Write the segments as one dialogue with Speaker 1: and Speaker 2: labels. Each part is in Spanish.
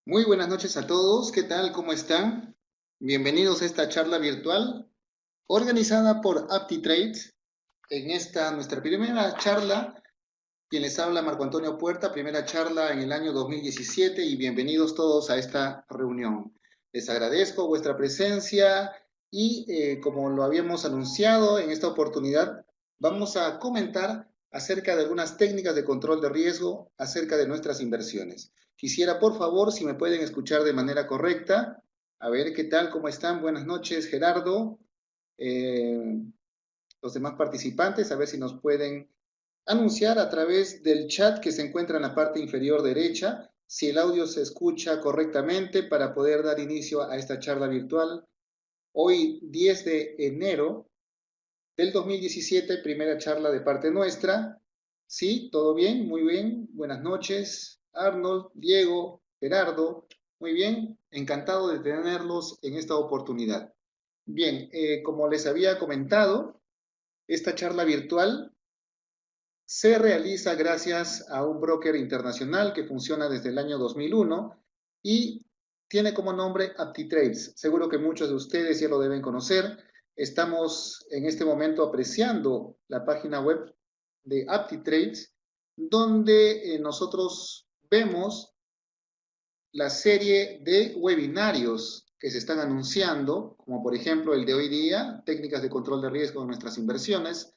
Speaker 1: Muy buenas noches a todos, ¿qué tal? ¿Cómo están? Bienvenidos a esta charla virtual organizada por AptiTrades. En esta nuestra primera charla, quien les habla Marco Antonio Puerta, primera charla en el año 2017 y bienvenidos todos a esta reunión. Les agradezco vuestra presencia y como lo habíamos anunciado en esta oportunidad, vamos a comentar acerca de algunas técnicas de control de riesgo acerca de nuestras inversiones. Quisiera, por favor, si me pueden escuchar de manera correcta. A ver, ¿qué tal? ¿Cómo están? Buenas noches, Gerardo. Eh, los demás participantes, a ver si nos pueden anunciar a través del chat que se encuentra en la parte inferior derecha si el audio se escucha correctamente para poder dar inicio a esta charla virtual. Hoy, 10 de enero del 2017, primera charla de parte nuestra. Sí, todo bien, muy bien. Buenas noches, Arnold, Diego, Gerardo. Muy bien, encantado de tenerlos en esta oportunidad. Bien, como les había comentado, esta charla virtual se realiza gracias a un broker internacional que funciona desde el año 2001 y tiene como nombre AptiTrades. Seguro que muchos de ustedes ya lo deben conocer. Estamos en este momento apreciando la página web de AptiTrades, donde nosotros vemos la serie de webinarios que se están anunciando, como por ejemplo el de hoy día, técnicas de control de riesgo de nuestras inversiones,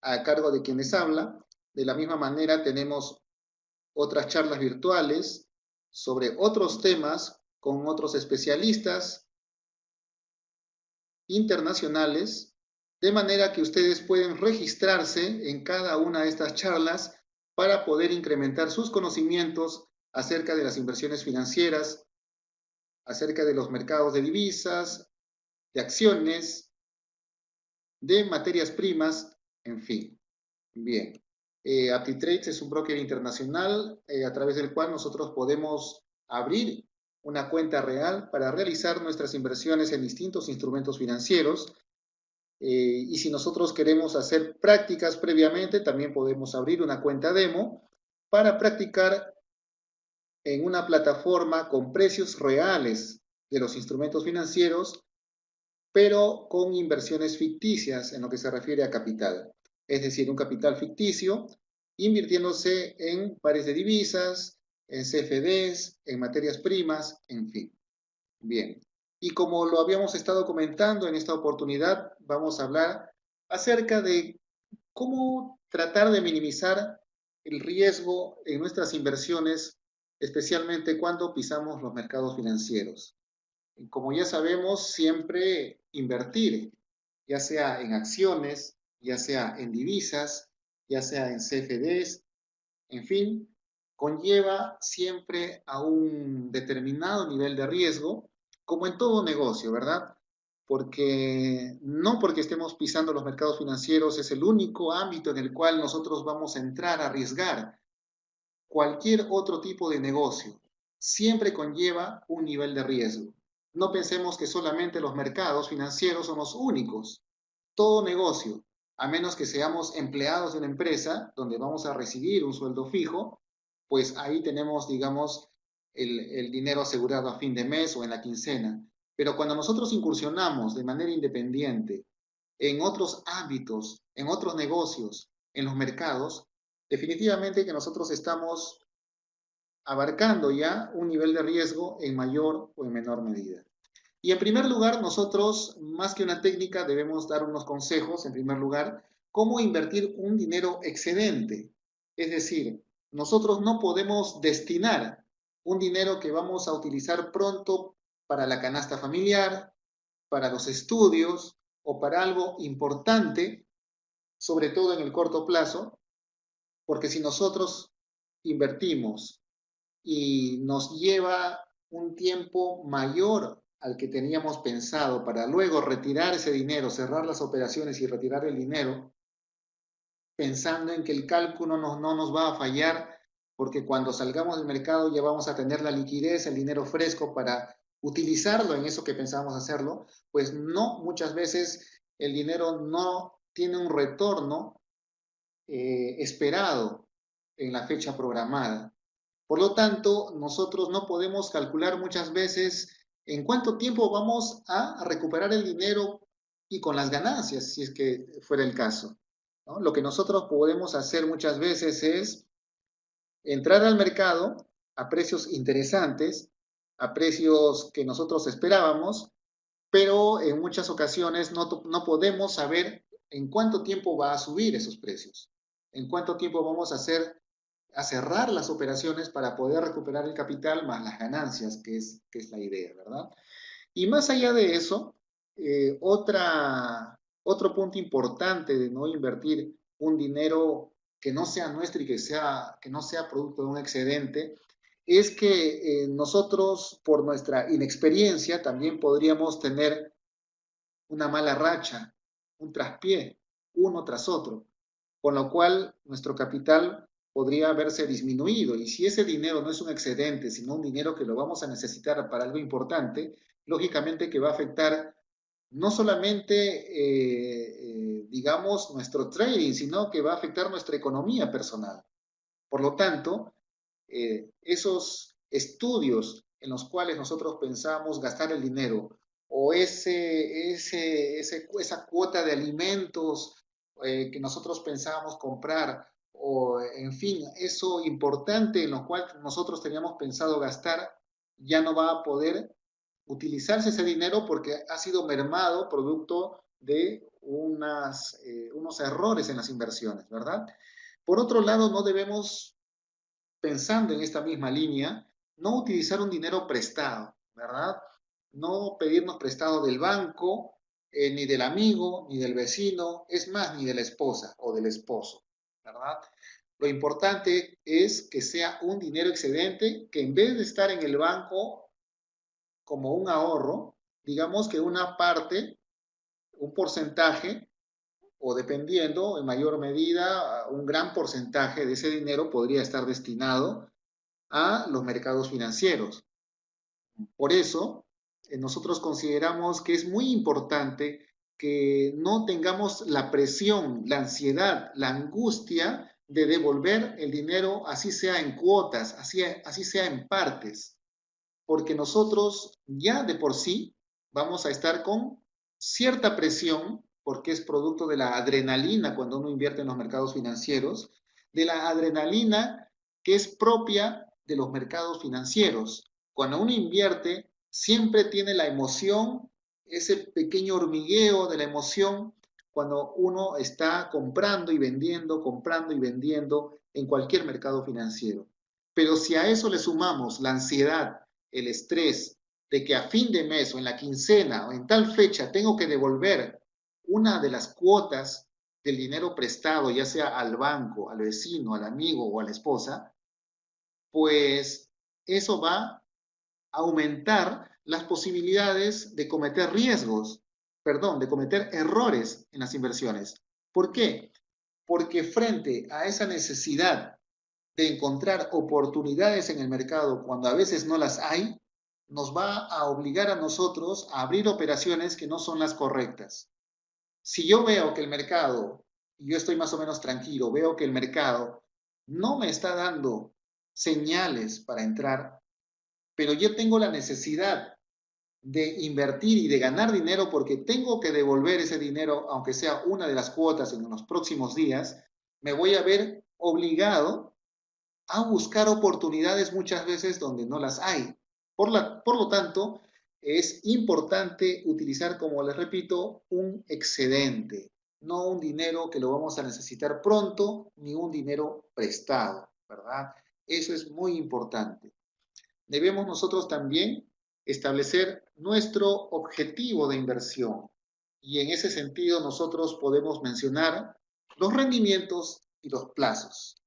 Speaker 1: a cargo de quien les habla. De la misma manera tenemos otras charlas virtuales sobre otros temas con otros especialistas internacionales, de manera que ustedes pueden registrarse en cada una de estas charlas para poder incrementar sus conocimientos acerca de las inversiones financieras, acerca de los mercados de divisas, de acciones, de materias primas, en fin. Bien. AptiTrades es un broker internacional a través del cual nosotros podemos abrir una cuenta real para realizar nuestras inversiones en distintos instrumentos financieros. Y si nosotros queremos hacer prácticas previamente, también podemos abrir una cuenta demo para practicar en una plataforma con precios reales de los instrumentos financieros, pero con inversiones ficticias en lo que se refiere a capital. Es decir, un capital ficticio invirtiéndose en pares de divisas, en CFDs, en materias primas, en fin. Bien. Y como lo habíamos estado comentando en esta oportunidad, vamos a hablar acerca de cómo tratar de minimizar el riesgo en nuestras inversiones, especialmente cuando pisamos los mercados financieros. Como ya sabemos, siempre invertir, ya sea en acciones, ya sea en divisas, ya sea en CFDs, en fin, conlleva siempre a un determinado nivel de riesgo, como en todo negocio, ¿verdad? Porque no porque estemos pisando los mercados financieros es el único ámbito en el cual nosotros vamos a entrar a arriesgar. Cualquier otro tipo de negocio siempre conlleva un nivel de riesgo. No pensemos que solamente los mercados financieros son los únicos. Todo negocio, a menos que seamos empleados de una empresa donde vamos a recibir un sueldo fijo, pues ahí tenemos, digamos, el dinero asegurado a fin de mes o en la quincena. Pero cuando nosotros incursionamos de manera independiente en otros ámbitos, en otros negocios, en los mercados, definitivamente que nosotros estamos abarcando ya un nivel de riesgo en mayor o en menor medida. Y en primer lugar, nosotros, más que una técnica, debemos dar unos consejos, en primer lugar, cómo invertir un dinero excedente. Es decir, nosotros no podemos destinar un dinero que vamos a utilizar pronto para la canasta familiar, para los estudios o para algo importante, sobre todo en el corto plazo, porque si nosotros invertimos y nos lleva un tiempo mayor al que teníamos pensado para luego retirar ese dinero, cerrar las operaciones y retirar el dinero, pensando en que el cálculo no nos va a fallar, porque cuando salgamos del mercado ya vamos a tener la liquidez, el dinero fresco para utilizarlo en eso que pensábamos hacerlo, pues no, muchas veces el dinero no tiene un retorno esperado en la fecha programada. Por lo tanto, nosotros no podemos calcular muchas veces en cuánto tiempo vamos a recuperar el dinero y con las ganancias, si es que fuera el caso, ¿no? Lo que nosotros podemos hacer muchas veces es entrar al mercado a precios interesantes, a precios que nosotros esperábamos, pero en muchas ocasiones no podemos saber en cuánto tiempo va a subir esos precios, en cuánto tiempo vamos a cerrar las operaciones para poder recuperar el capital más las ganancias, que es la idea, ¿verdad? Y más allá de eso, otro punto importante de no invertir un dinero que no sea nuestro y que no sea producto de un excedente, es que nosotros, por nuestra inexperiencia, también podríamos tener una mala racha, un traspié, uno tras otro, con lo cual nuestro capital podría verse disminuido. Y si ese dinero no es un excedente, sino un dinero que lo vamos a necesitar para algo importante, lógicamente que va a afectar no solamente, digamos, nuestro trading, sino que va a afectar nuestra economía personal. Por lo tanto, esos estudios en los cuales nosotros pensamos gastar el dinero o esa cuota de alimentos que nosotros pensábamos comprar o en fin, eso importante en lo cual nosotros teníamos pensado gastar, ya no va a poder utilizarse ese dinero porque ha sido mermado producto de unos errores en las inversiones, ¿verdad? Por otro lado, no debemos, pensando en esta misma línea, no utilizar un dinero prestado, ¿verdad? No pedirnos prestado del banco, ni del amigo, ni del vecino, es más, ni de la esposa o del esposo, ¿verdad? Lo importante es que sea un dinero excedente que en vez de estar en el banco como un ahorro, digamos que una parte, un porcentaje, o dependiendo, en mayor medida, un gran porcentaje de ese dinero podría estar destinado a los mercados financieros. Por eso, nosotros consideramos que es muy importante que no tengamos la presión, la ansiedad, la angustia de devolver el dinero, así sea en cuotas, así sea en partes, porque nosotros ya de por sí vamos a estar con cierta presión, porque es producto de la adrenalina cuando uno invierte en los mercados financieros, de la adrenalina que es propia de los mercados financieros. Cuando uno invierte, siempre tiene la emoción, ese pequeño hormigueo de la emoción cuando uno está comprando y vendiendo en cualquier mercado financiero. Pero si a eso le sumamos la ansiedad, el estrés de que a fin de mes o en la quincena o en tal fecha tengo que devolver una de las cuotas del dinero prestado, ya sea al banco, al vecino, al amigo o a la esposa, pues eso va a aumentar las posibilidades de cometer riesgos, perdón, de cometer errores en las inversiones. ¿Por qué? Porque frente a esa necesidad de encontrar oportunidades en el mercado cuando a veces no las hay, nos va a obligar a nosotros a abrir operaciones que no son las correctas. Si yo veo que el mercado, y yo estoy más o menos tranquilo, veo que el mercado no me está dando señales para entrar, pero yo tengo la necesidad de invertir y de ganar dinero porque tengo que devolver ese dinero, aunque sea una de las cuotas en los próximos días, me voy a ver obligado a buscar oportunidades muchas veces donde no las hay. Por lo tanto, es importante utilizar, como les repito, un excedente, no un dinero que lo vamos a necesitar pronto, ni un dinero prestado, ¿verdad? Eso es muy importante. Debemos nosotros también establecer nuestro objetivo de inversión y en ese sentido nosotros podemos mencionar los rendimientos y los plazos.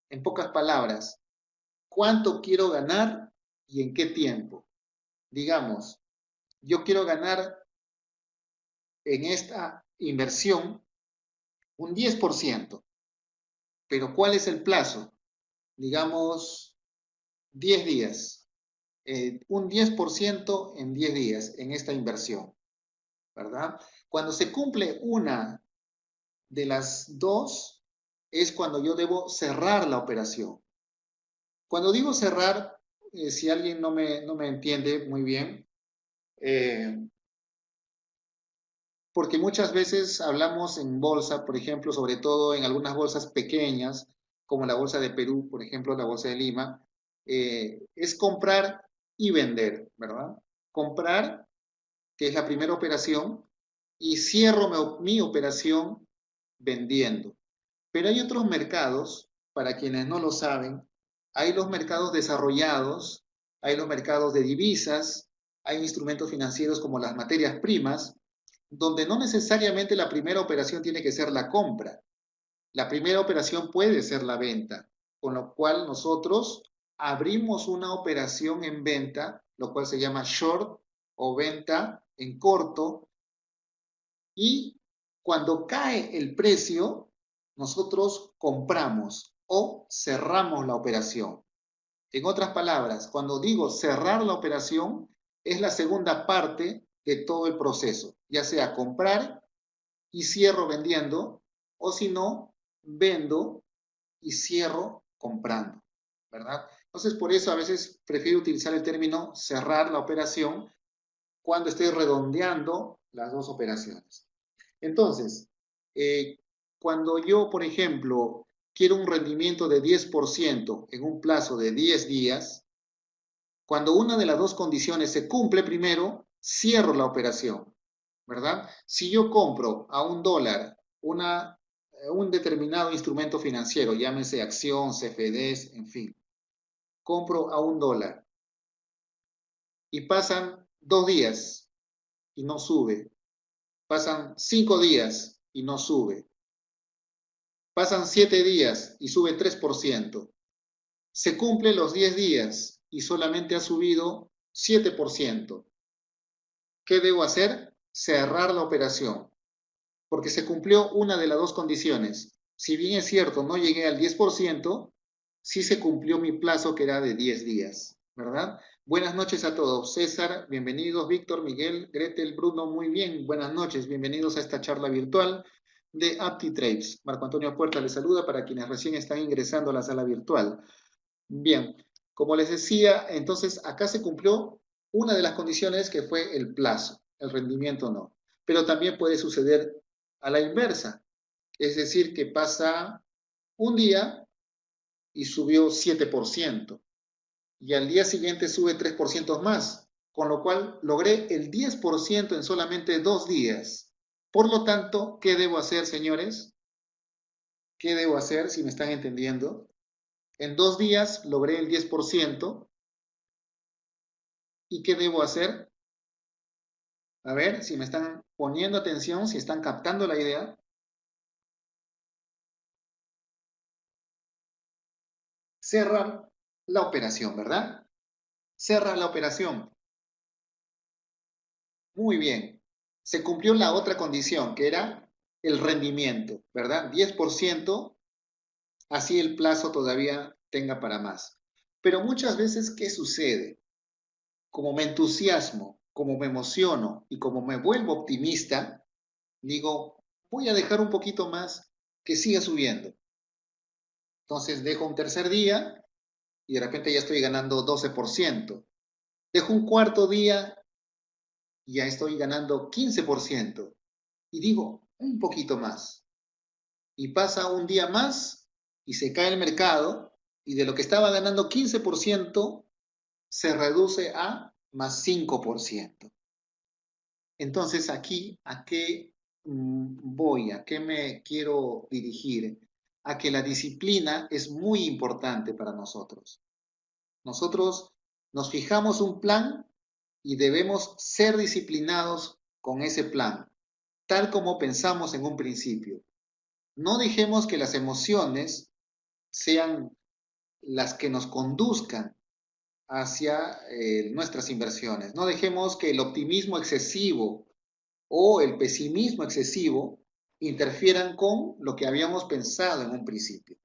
Speaker 1: En pocas palabras, ¿cuánto quiero ganar y en qué tiempo? Digamos, yo quiero ganar en esta inversión un 10%, pero ¿cuál es el plazo? Digamos, 10 días. Un 10% en 10 días en esta inversión, ¿verdad? Cuando se cumple una de las dos, es cuando yo debo cerrar la operación. Cuando digo cerrar, si alguien no me entiende muy bien, eh, porque muchas veces hablamos en bolsa, por ejemplo, sobre todo en algunas bolsas pequeñas, como la bolsa de Perú, por ejemplo, la bolsa de Lima, es comprar y vender, ¿verdad? Comprar, que es la primera operación, y cierro mi operación vendiendo. Pero hay otros mercados, para quienes no lo saben, hay los mercados desarrollados, hay los mercados de divisas, hay instrumentos financieros como las materias primas, donde no necesariamente la primera operación tiene que ser la compra. La primera operación puede ser la venta, con lo cual nosotros abrimos una operación en venta, lo cual se llama short o venta en corto, y cuando cae el precio, nosotros compramos o cerramos la operación. En otras palabras, cuando digo cerrar la operación, es la segunda parte de todo el proceso, ya sea comprar y cierro vendiendo, o si no, vendo y cierro comprando, ¿verdad? Entonces, por eso a veces prefiero utilizar el término cerrar la operación cuando estoy redondeando las dos operaciones. Entonces, eh, cuando yo, por ejemplo, quiero un rendimiento de 10% en un plazo de 10 días, cuando una de las dos condiciones se cumple primero, cierro la operación, ¿verdad? Si yo compro a $1 un determinado instrumento financiero, llámese acción, CFDs, en fin, compro a $1 y pasan 2 días y no sube, pasan 5 días y no sube, pasan 7 días y sube 3%, se cumplen los 10 días y solamente ha subido 7%. ¿Qué debo hacer? Cerrar la operación, porque se cumplió una de las dos condiciones. Si bien es cierto, no llegué al 10%, sí se cumplió mi plazo que era de 10 días, ¿verdad? Buenas noches a todos. César, bienvenidos. Víctor, Miguel, Gretel, Bruno, muy bien. Buenas noches, bienvenidos a esta charla virtual de AptiTrades. Marco Antonio Puerta les saluda para quienes recién están ingresando a la sala virtual. Bien, como les decía, entonces acá se cumplió una de las condiciones que fue el plazo, el rendimiento no. Pero también puede suceder a la inversa, es decir, que pasa un día y subió 7% y al día siguiente sube 3% más, con lo cual logré el 10% en solamente 2 días. Por lo tanto, ¿qué debo hacer, señores? ¿Qué debo hacer, si me están entendiendo? En 2 días logré el 10%. ¿Y qué debo hacer? A ver si me están poniendo atención, si están captando la idea. Cerrar la operación, ¿verdad? Cerrar la operación. Muy bien. Se cumplió la otra condición, que era el rendimiento, ¿verdad? 10%, así el plazo todavía tenga para más. Pero muchas veces, ¿qué sucede? Como me entusiasmo, como me emociono y como me vuelvo optimista, digo, voy a dejar un poquito más que siga subiendo. Entonces dejo un tercer día y de repente ya estoy ganando 12%. Dejo un cuarto día y ya estoy ganando 15%. Y digo, un poquito más. Y pasa un día más y se cae el mercado y de lo que estaba ganando 15% se reduce a más 5%. Entonces aquí, ¿a qué voy? ¿A qué me quiero dirigir? A que la disciplina es muy importante para nosotros. Nosotros nos fijamos un plan y debemos ser disciplinados con ese plan, tal como pensamos en un principio. No dejemos que las emociones sean las que nos conduzcan hacia nuestras inversiones. No dejemos que el optimismo excesivo o el pesimismo excesivo interfieran con lo que habíamos pensado en un principio.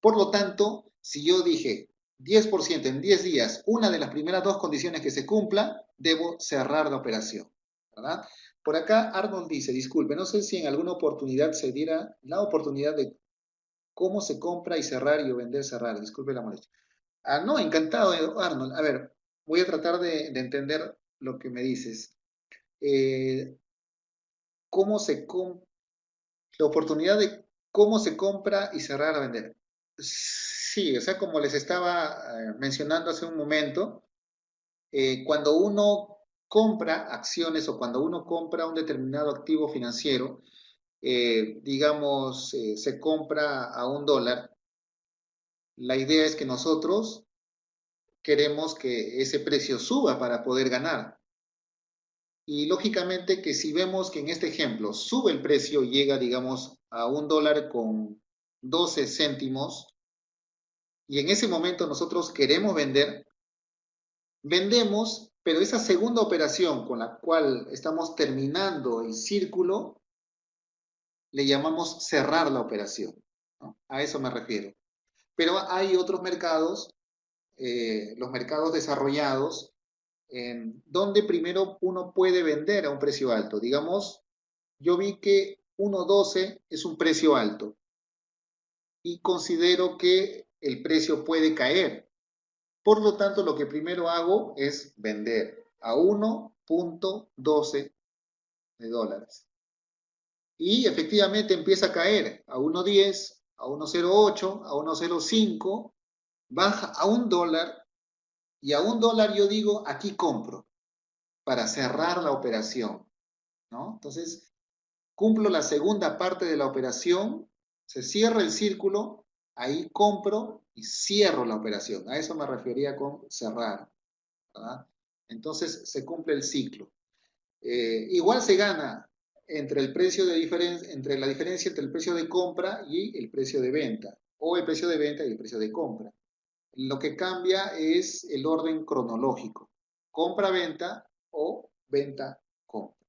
Speaker 1: Por lo tanto, si yo dije 10% en 10 días, una de las primeras dos condiciones que se cumpla, debo cerrar la operación, ¿verdad? Por acá Arnold dice, disculpe, no sé si en alguna oportunidad se diera la oportunidad de cómo se compra y cerrar y o vender cerrar, disculpe la molestia. No, encantado, Arnold. A ver, voy a tratar de entender lo que me dices. Eh, ¿Cómo se la oportunidad de cómo se compra y cerrar a vender? Sí, o sea, como les estaba mencionando hace un momento, cuando uno compra acciones o cuando uno compra un determinado activo financiero, digamos, se compra a $1, la idea es que nosotros queremos que ese precio suba para poder ganar. Y lógicamente que si vemos que en este ejemplo sube el precio y llega, digamos, a $1 con 12 céntimos, y en ese momento nosotros queremos vender, vendemos, pero esa segunda operación con la cual estamos terminando el círculo, le llamamos cerrar la operación, ¿no? A eso me refiero. Pero hay otros mercados, los mercados desarrollados, donde primero uno puede vender a un precio alto. Digamos, yo vi que 1.12 es un precio alto y considero que el precio puede caer. Por lo tanto, lo que primero hago es vender a 1.12 de dólares. Y efectivamente empieza a caer a 1.10, a 1.08, a 1.05, baja a $1 y a $1 yo digo, aquí compro para cerrar la operación, ¿no? Entonces, cumplo la segunda parte de la operación, se cierra el círculo, ahí compro y cierro la operación. A eso me refería con cerrar, ¿verdad? Entonces se cumple el ciclo. Igual se gana entre el precio de diferencia, entre la diferencia entre el precio de compra y el precio de venta, o el precio de venta y el precio de compra. Lo que cambia es el orden cronológico, compra-venta o venta-compra.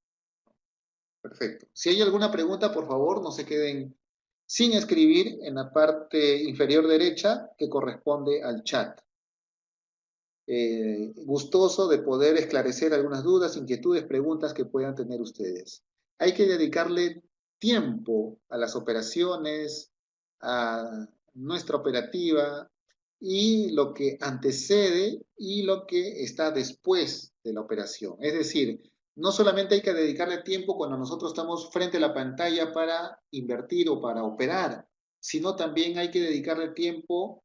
Speaker 1: Perfecto. Si hay alguna pregunta, por favor, no se queden sin escribir en la parte inferior derecha que corresponde al chat. Gustoso de poder esclarecer algunas dudas, inquietudes, preguntas que puedan tener ustedes. Hay que dedicarle tiempo a las operaciones, a nuestra operativa y lo que antecede y lo que está después de la operación. Es decir, no solamente hay que dedicarle tiempo cuando nosotros estamos frente a la pantalla para invertir o para operar, sino también hay que dedicarle tiempo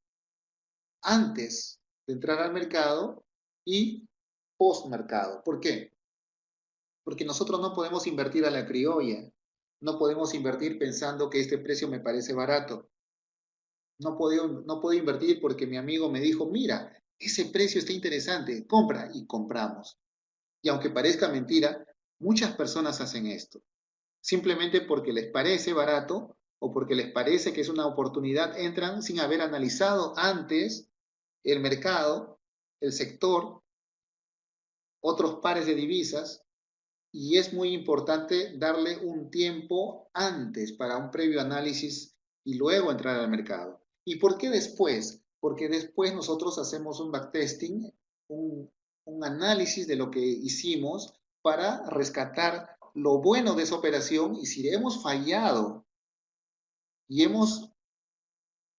Speaker 1: antes de entrar al mercado y post mercado. ¿Por qué? Porque nosotros no podemos invertir a la criolla, no podemos invertir pensando que este precio me parece barato, no puedo invertir porque mi amigo me dijo, mira, ese precio está interesante, compra y compramos. Y aunque parezca mentira, muchas personas hacen esto, simplemente porque les parece barato o porque les parece que es una oportunidad, entran sin haber analizado antes el mercado, el sector, otros pares de divisas, y es muy importante darle un tiempo antes para un previo análisis y luego entrar al mercado. ¿Y por qué después? Porque después nosotros hacemos un backtesting, un análisis de lo que hicimos para rescatar lo bueno de esa operación y si hemos fallado y hemos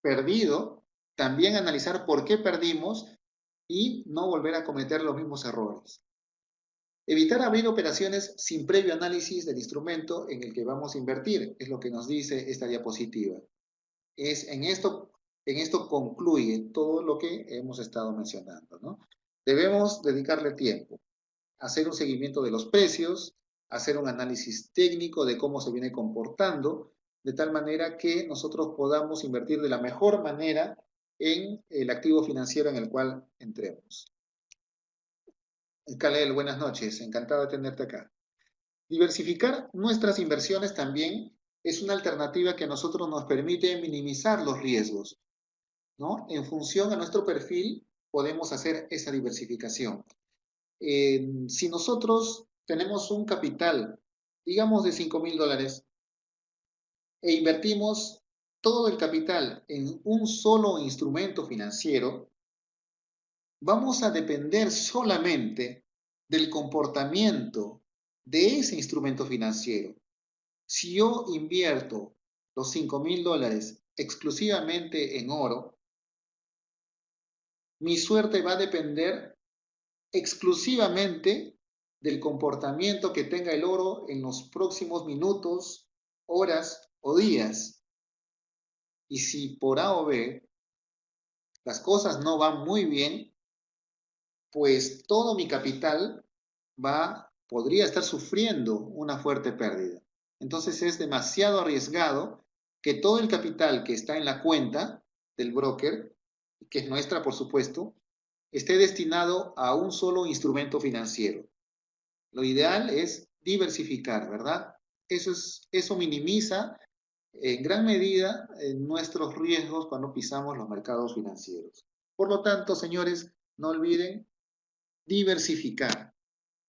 Speaker 1: perdido, también analizar por qué perdimos y no volver a cometer los mismos errores. Evitar abrir operaciones sin previo análisis del instrumento en el que vamos a invertir, es lo que nos dice esta diapositiva. En esto concluye todo lo que hemos estado mencionando, ¿no? Debemos dedicarle tiempo, hacer un seguimiento de los precios, hacer un análisis técnico de cómo se viene comportando, de tal manera que nosotros podamos invertir de la mejor manera en el activo financiero en el cual entremos. Kalel, buenas noches, encantado de tenerte acá. Diversificar nuestras inversiones también es una alternativa que a nosotros nos permite minimizar los riesgos, ¿no? En función a nuestro perfil podemos hacer esa diversificación. Si nosotros tenemos un capital, digamos de $5,000, e invertimos todo el capital en un solo instrumento financiero, vamos a depender solamente del comportamiento de ese instrumento financiero. Si yo invierto los $5,000 exclusivamente en oro, Mi suerte va a depender exclusivamente del comportamiento que tenga el oro en los próximos minutos, horas o días. Y si por A o B las cosas no van muy bien, pues todo mi capital podría estar sufriendo una fuerte pérdida. Entonces es demasiado arriesgado que todo el capital que está en la cuenta del broker, que es nuestra por supuesto, esté destinado a un solo instrumento financiero. Lo ideal es diversificar, ¿verdad? Eso minimiza en gran medida nuestros riesgos cuando pisamos los mercados financieros. Por lo tanto, señores, no olviden diversificar.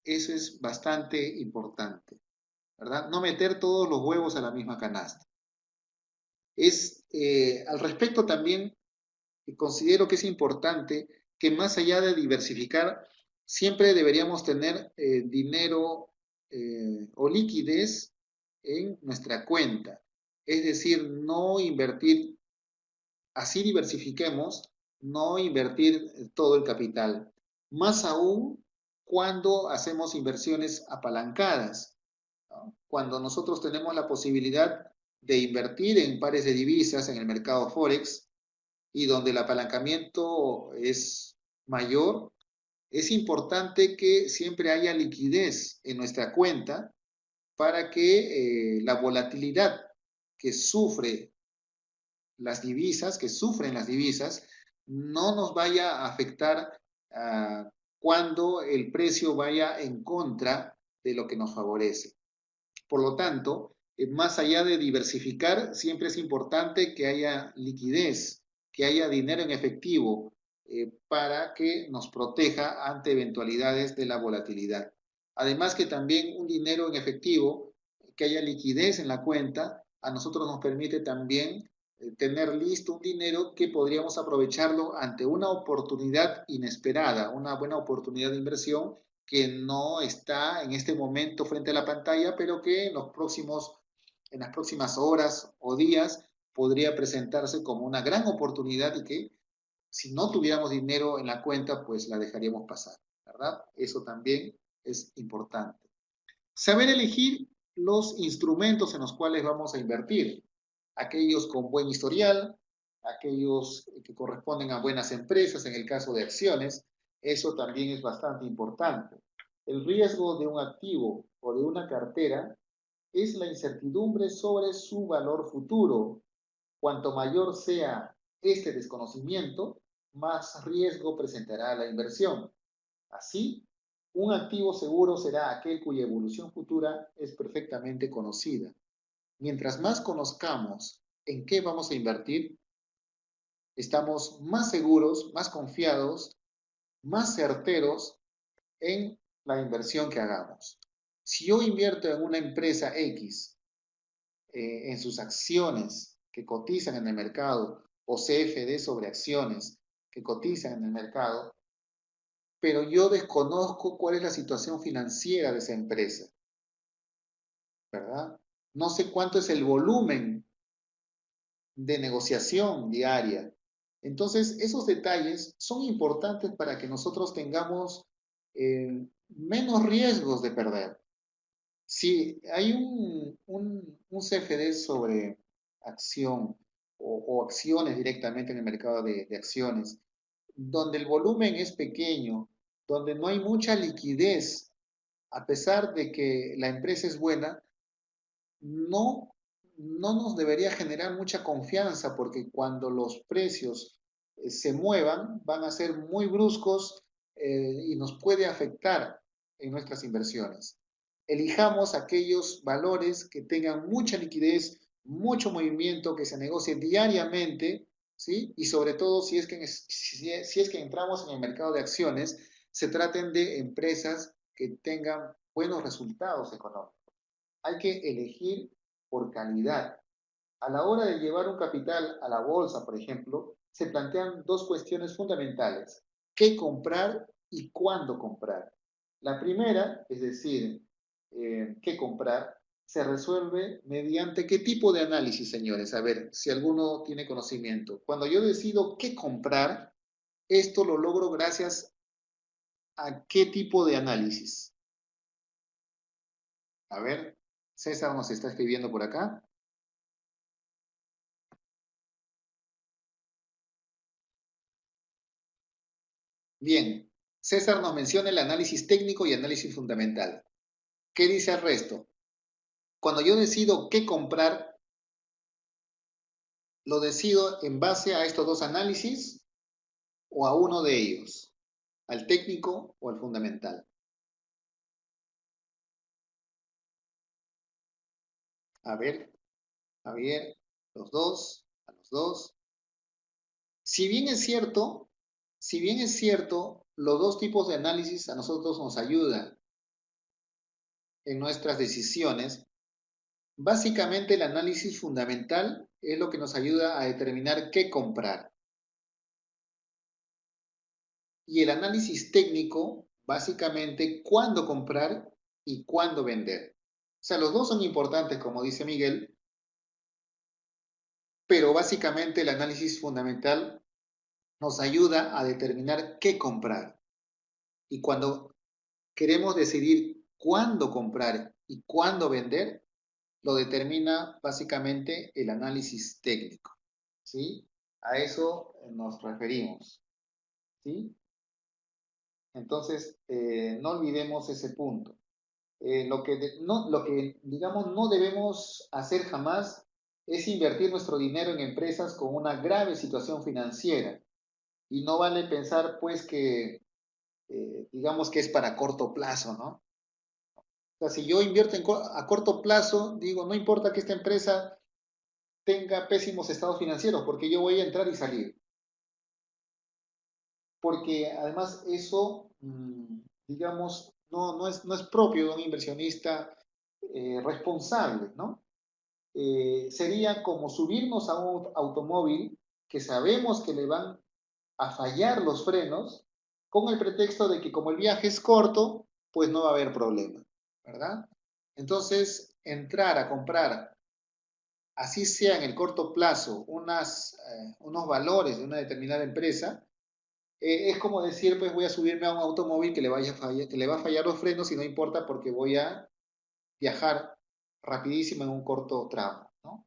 Speaker 1: Eso es bastante importante, ¿verdad? No meter todos los huevos a la misma canasta. Al respecto también considero que es importante que más allá de diversificar, siempre deberíamos tener dinero o liquidez en nuestra cuenta. Es decir, no invertir, así diversifiquemos, no invertir todo el capital. Más aún cuando hacemos inversiones apalancadas, ¿no? Cuando nosotros tenemos la posibilidad de invertir en pares de divisas en el mercado Forex y donde el apalancamiento es mayor, es importante que siempre haya liquidez en nuestra cuenta para que la volatilidad que sufre que sufren las divisas, no nos vaya a afectar cuando el precio vaya en contra de lo que nos favorece. Por lo tanto, más allá de diversificar, siempre es importante que haya liquidez, que haya dinero en efectivo para que nos proteja ante eventualidades de la volatilidad. Además que también un dinero en efectivo, que haya liquidez en la cuenta, a nosotros nos permite también tener listo un dinero que podríamos aprovecharlo ante una oportunidad inesperada, una buena oportunidad de inversión que no está en este momento frente a la pantalla, pero que en las próximas horas o días podría presentarse como una gran oportunidad y que si no tuviéramos dinero en la cuenta, pues la dejaríamos pasar, ¿verdad? Eso también es importante. Saber elegir los instrumentos en los cuales vamos a invertir, aquellos con buen historial, aquellos que corresponden a buenas empresas, en el caso de acciones, eso también es bastante importante. El riesgo de un activo o de una cartera es la incertidumbre sobre su valor futuro. Cuanto mayor sea este desconocimiento, más riesgo presentará la inversión. Así, un activo seguro será aquel cuya evolución futura es perfectamente conocida. Mientras más conozcamos en qué vamos a invertir, estamos más seguros, más confiados, más certeros en la inversión que hagamos. Si yo invierto en una empresa X, en sus acciones que cotizan en el mercado, o CFD sobre acciones que cotizan en el mercado, pero yo desconozco cuál es la situación financiera de esa empresa, ¿verdad? No sé cuánto es el volumen de negociación diaria. Entonces, esos detalles son importantes para que nosotros tengamos menos riesgos de perder. Si hay un CFD sobre acción o acciones directamente en el mercado de acciones, donde el volumen es pequeño, donde no hay mucha liquidez, a pesar de que la empresa es buena, no, no nos debería generar mucha confianza porque cuando los precios se muevan van a ser muy bruscos y nos puede afectar en nuestras inversiones. Elijamos aquellos valores que tengan mucha liquidez, mucho movimiento, que se negocie diariamente, ¿sí? Y sobre todo si es que entramos en el mercado de acciones, se traten de empresas que tengan buenos resultados económicos. Hay que elegir por calidad. A la hora de llevar un capital a la bolsa, por ejemplo, se plantean dos cuestiones fundamentales: qué comprar y cuándo comprar. La primera, es decir, qué comprar, se resuelve mediante qué tipo de análisis, señores. A ver, si alguno tiene conocimiento. Cuando yo decido qué comprar, esto lo logro gracias a qué tipo de análisis. A ver, César nos está escribiendo por acá. Bien, César nos menciona el análisis técnico y análisis fundamental. ¿Qué dice el resto? Cuando yo decido qué comprar, lo decido en base a estos dos análisis o a uno de ellos, al técnico o al fundamental. A ver, a los dos. Si bien es cierto, si bien es cierto, los dos tipos de análisis a nosotros nos ayudan en nuestras decisiones. Básicamente el análisis fundamental es lo que nos ayuda a determinar qué comprar. Y el análisis técnico, básicamente, cuándo comprar y cuándo vender. O sea, los dos son importantes, como dice Miguel, pero básicamente el análisis fundamental nos ayuda a determinar qué comprar. Y cuando queremos decidir cuándo comprar y cuándo vender, lo determina básicamente el análisis técnico. ¿Sí? A eso nos referimos. ¿Sí? Entonces, no olvidemos ese punto. Lo que, digamos, no debemos hacer jamás es invertir nuestro dinero en empresas con una grave situación financiera. Y no vale pensar, pues, que, digamos, que es para corto plazo, ¿no? O sea, si yo invierto a corto plazo, digo, no importa que esta empresa tenga pésimos estados financieros, porque yo voy a entrar y salir. Porque además eso, digamos, no es propio de un inversionista responsable, ¿no? Sería como subirnos a un automóvil que sabemos que le van a fallar los frenos con el pretexto de que como el viaje es corto, pues no va a haber problema, ¿verdad? Entonces, entrar a comprar, así sea en el corto plazo, unos valores de una determinada empresa, es como decir, pues voy a subirme a un automóvil que que le va a fallar los frenos y no importa porque voy a viajar rapidísimo en un corto tramo, ¿no?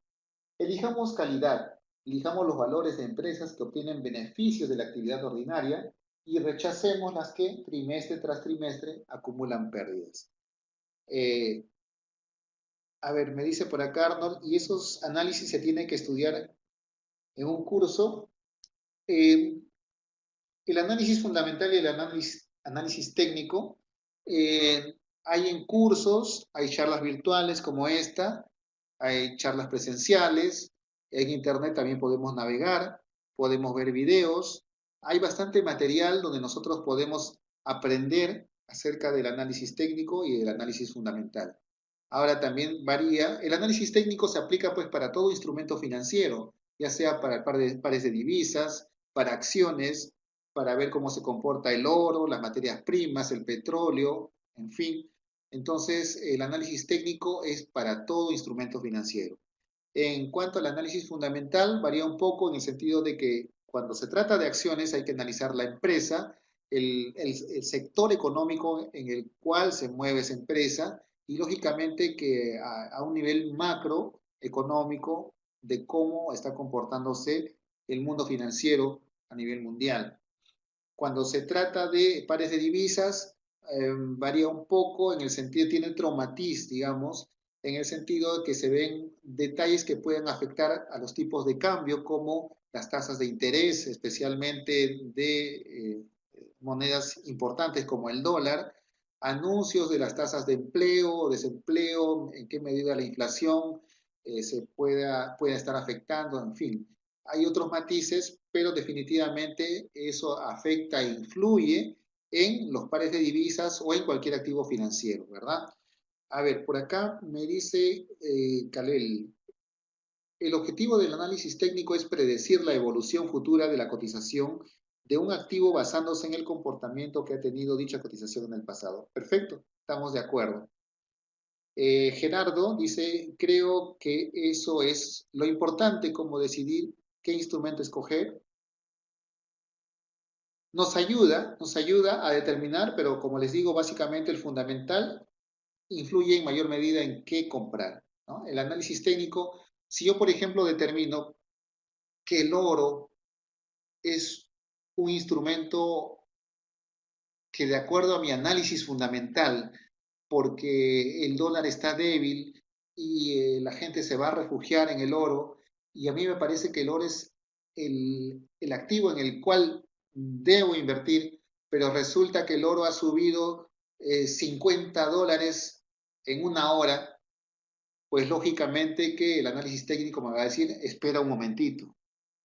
Speaker 1: Elijamos calidad, elijamos los valores de empresas que obtienen beneficios de la actividad ordinaria y rechacemos las que trimestre tras trimestre acumulan pérdidas. Eh, a ver, me dice por acá Arnold, y esos análisis se tienen que estudiar en un curso. Eh, el análisis fundamental y el análisis técnico, hay en cursos, hay charlas virtuales como esta, hay charlas presenciales, en internet también podemos navegar, podemos ver videos, hay bastante material donde nosotros podemos aprender acerca del análisis técnico y del análisis fundamental. Ahora también varía, el análisis técnico se aplica pues para todo instrumento financiero, ya sea para pares de divisas, para acciones, para ver cómo se comporta el oro, las materias primas, el petróleo, en fin. Entonces, el análisis técnico es para todo instrumento financiero. En cuanto al análisis fundamental, varía un poco en el sentido de que cuando se trata de acciones hay que analizar la empresa, el sector económico en el cual se mueve esa empresa y lógicamente que a un nivel macroeconómico de cómo está comportándose el mundo financiero a nivel mundial. Cuando se trata de pares de divisas, varía un poco en el sentido, tiene otro matiz, digamos, en el sentido de que se ven detalles que pueden afectar a los tipos de cambio, como las tasas de interés, especialmente de monedas importantes como el dólar, anuncios de las tasas de empleo o desempleo, en qué medida la inflación pueda estar afectando, en fin. Hay otros matices, pero definitivamente eso afecta e influye en los pares de divisas o en cualquier activo financiero, ¿verdad? A ver, por acá me dice Kalel, el objetivo del análisis técnico es predecir la evolución futura de la cotización de un activo basándose en el comportamiento que ha tenido dicha cotización en el pasado. Perfecto, estamos de acuerdo. Gerardo dice, creo que eso es lo importante como decidir qué instrumento escoger. nos ayuda a determinar, pero como les digo, básicamente el fundamental influye en mayor medida en qué comprar, ¿no? El análisis técnico, si yo, por ejemplo, determino que el oro es un instrumento que de acuerdo a mi análisis fundamental, porque el dólar está débil y la gente se va a refugiar en el oro, y a mí me parece que el oro es el activo en el cual debo invertir, pero resulta que el oro ha subido $50 en una hora, pues lógicamente que el análisis técnico me va a decir, espera un momentito,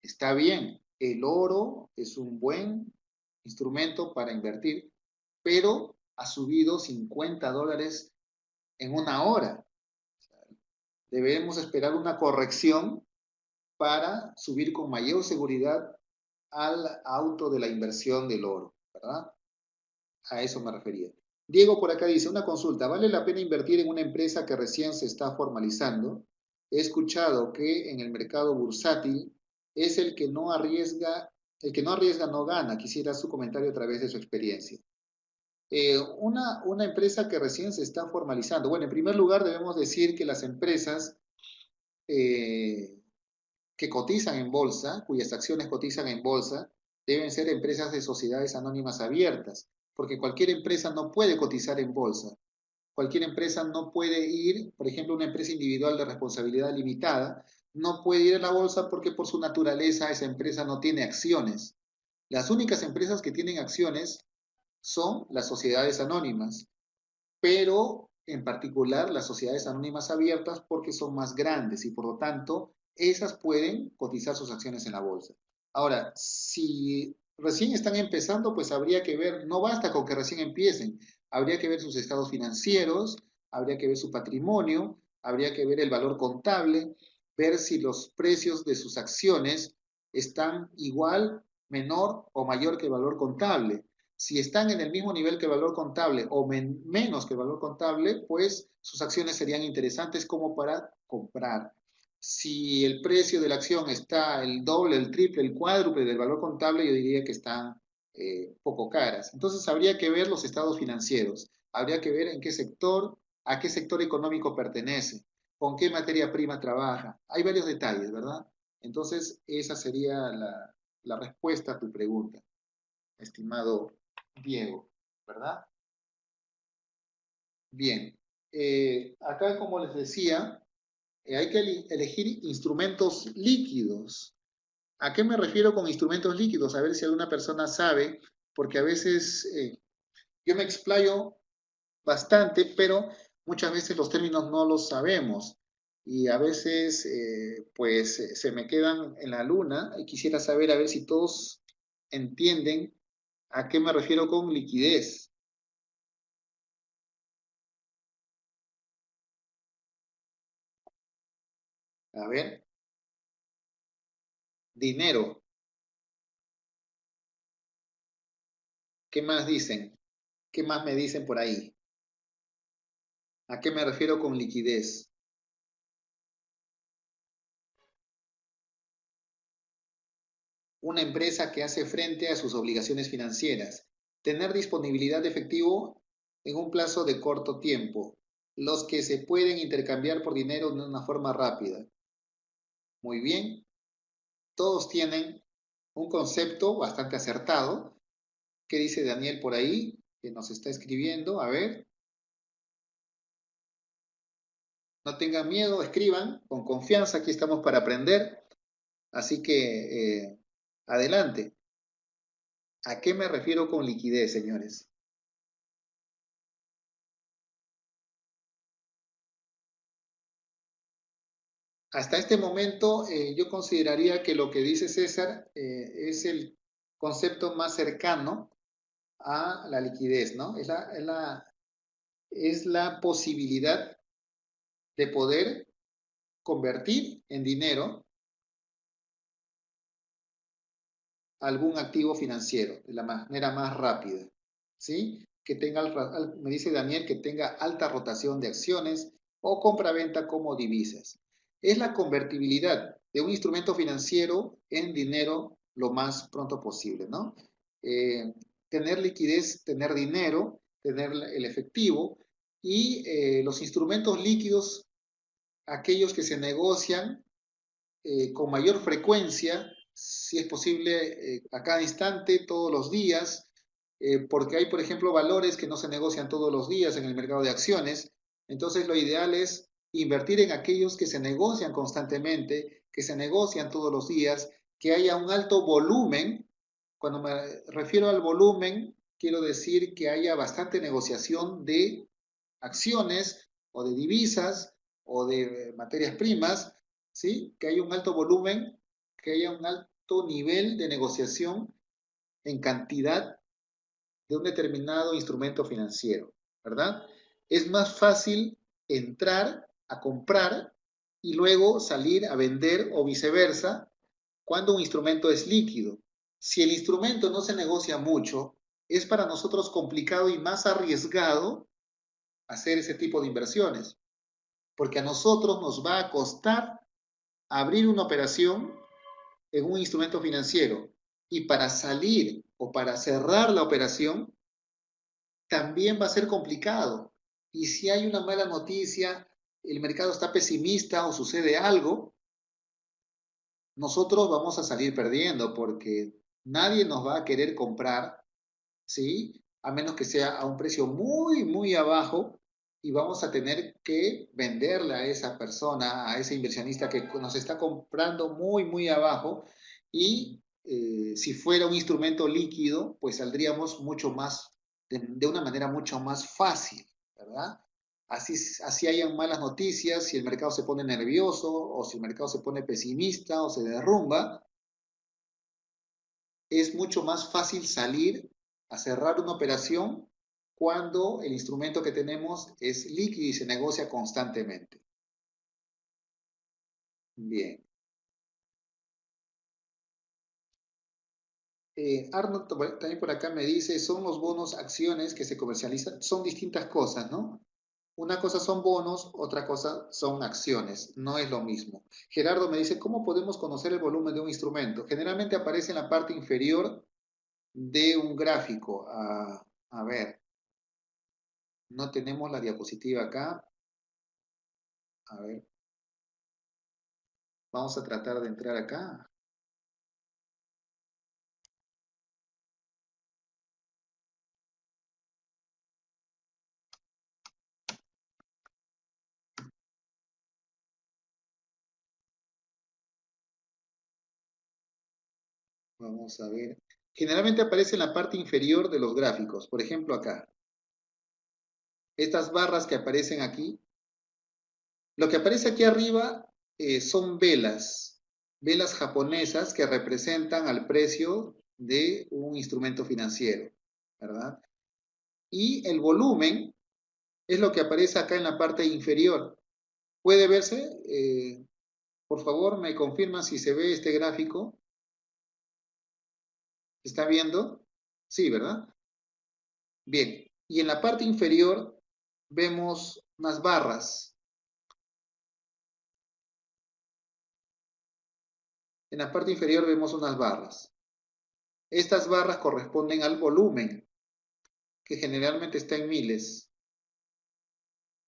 Speaker 1: está bien, el oro es un buen instrumento para invertir, pero ha subido $50 en una hora. Debemos esperar una corrección para subir con mayor seguridad al auto de la inversión del oro, ¿verdad? A eso me refería. Diego por acá dice, una consulta, ¿vale la pena invertir en una empresa que recién se está formalizando? He escuchado que en el mercado bursátil es el que no arriesga no gana. Quisiera su comentario a través de su experiencia. Una empresa que recién se está formalizando. Bueno, en primer lugar debemos decir que las empresas eh, que cotizan en bolsa, cuyas acciones cotizan en bolsa, deben ser empresas de sociedades anónimas abiertas, porque cualquier empresa no puede cotizar en bolsa. Cualquier empresa no puede ir, por ejemplo, una empresa individual de responsabilidad limitada, no puede ir a la bolsa porque por su naturaleza esa empresa no tiene acciones. Las únicas empresas que tienen acciones son las sociedades anónimas, pero en particular las sociedades anónimas abiertas porque son más grandes y por lo tanto esas pueden cotizar sus acciones en la bolsa. Ahora, si recién están empezando, pues habría que ver, no basta con que recién empiecen, habría que ver sus estados financieros, habría que ver su patrimonio, habría que ver el valor contable, ver si los precios de sus acciones están igual, menor o mayor que el valor contable. Si están en el mismo nivel que el valor contable o menos que el valor contable, pues sus acciones serían interesantes como para comprar. Si el precio de la acción está el doble, el triple, el cuádruple del valor contable, yo diría que están poco caras. Entonces habría que ver los estados financieros, habría que ver en qué sector, a qué sector económico pertenece, con qué materia prima trabaja. Hay varios detalles, ¿verdad? Entonces esa sería la respuesta a tu pregunta, estimado Diego, ¿verdad? Bien. Acá, como les decía, hay que elegir instrumentos líquidos. ¿A qué me refiero con instrumentos líquidos? A ver si alguna persona sabe, porque a veces yo me explayo bastante, pero muchas veces los términos no los sabemos y a veces pues se me quedan en la luna y quisiera saber a ver si todos entienden a qué me refiero con liquidez. A ver, dinero. ¿Qué más dicen? ¿Qué más me dicen por ahí? ¿A qué me refiero con liquidez? Una empresa que hace frente a sus obligaciones financieras. Tener disponibilidad de efectivo en un plazo de corto tiempo. Los que se pueden intercambiar por dinero de una forma rápida. Muy bien. Todos tienen un concepto bastante acertado. ¿Qué dice Daniel por ahí? Que nos está escribiendo. A ver. No tengan miedo, escriban con confianza. Aquí estamos para aprender. Así que adelante. ¿A qué me refiero con liquidez, señores? Hasta este momento yo consideraría que lo que dice César es el concepto más cercano a la liquidez, ¿no? Es la posibilidad de poder convertir en dinero algún activo financiero de la manera más rápida, ¿sí? Que tenga, me dice Daniel, que tenga alta rotación de acciones o compra-venta como divisas. Es la convertibilidad de un instrumento financiero en dinero lo más pronto posible, ¿no? tener liquidez, tener dinero, tener el efectivo y los instrumentos líquidos, aquellos que se negocian con mayor frecuencia, si es posible, a cada instante, todos los días, porque hay, por ejemplo, valores que no se negocian todos los días en el mercado de acciones. Entonces, lo ideal es invertir en aquellos que se negocian constantemente, que se negocian todos los días, que haya un alto volumen. Cuando me refiero al volumen, quiero decir que haya bastante negociación de acciones o de divisas o de materias primas, ¿sí? Que haya un alto volumen, que haya un alto nivel de negociación en cantidad de un determinado instrumento financiero, ¿verdad? Es más fácil entrar a comprar y luego salir a vender o viceversa cuando un instrumento es líquido. Si el instrumento no se negocia mucho, es para nosotros complicado y más arriesgado hacer ese tipo de inversiones, porque a nosotros nos va a costar abrir una operación en un instrumento financiero y para salir o para cerrar la operación también va a ser complicado. Y si hay una mala noticia, el mercado está pesimista o sucede algo, nosotros vamos a salir perdiendo porque nadie nos va a querer comprar, ¿sí? A menos que sea a un precio muy, muy abajo y vamos a tener que venderle a esa persona, a ese inversionista que nos está comprando muy, muy abajo y si fuera un instrumento líquido, pues saldríamos mucho más, de una manera mucho más fácil, ¿verdad? Así hayan malas noticias, si el mercado se pone nervioso o si el mercado se pone pesimista o se derrumba, es mucho más fácil salir a cerrar una operación cuando el instrumento que tenemos es líquido y se negocia constantemente. Bien. Arnold también por acá me dice, son los bonos acciones que se comercializan, son distintas cosas, ¿no? Una cosa son bonos, otra cosa son acciones, no es lo mismo. Gerardo me dice, ¿cómo podemos conocer el volumen de un instrumento? Generalmente aparece en la parte inferior de un gráfico. A ver, no tenemos la diapositiva acá. A ver, vamos a tratar de entrar acá. Vamos a ver. Generalmente aparece en la parte inferior de los gráficos. Por ejemplo, acá. Estas barras que aparecen aquí. Lo que aparece aquí arriba son velas. Velas japonesas que representan al precio de un instrumento financiero. ¿Verdad? Y el volumen es lo que aparece acá en la parte inferior. ¿Puede verse? Por favor, me confirman si se ve este gráfico. ¿Está viendo? Sí, ¿verdad? Bien. Y en la parte inferior vemos unas barras. En la parte inferior vemos unas barras. Estas barras corresponden al volumen, que generalmente está en miles,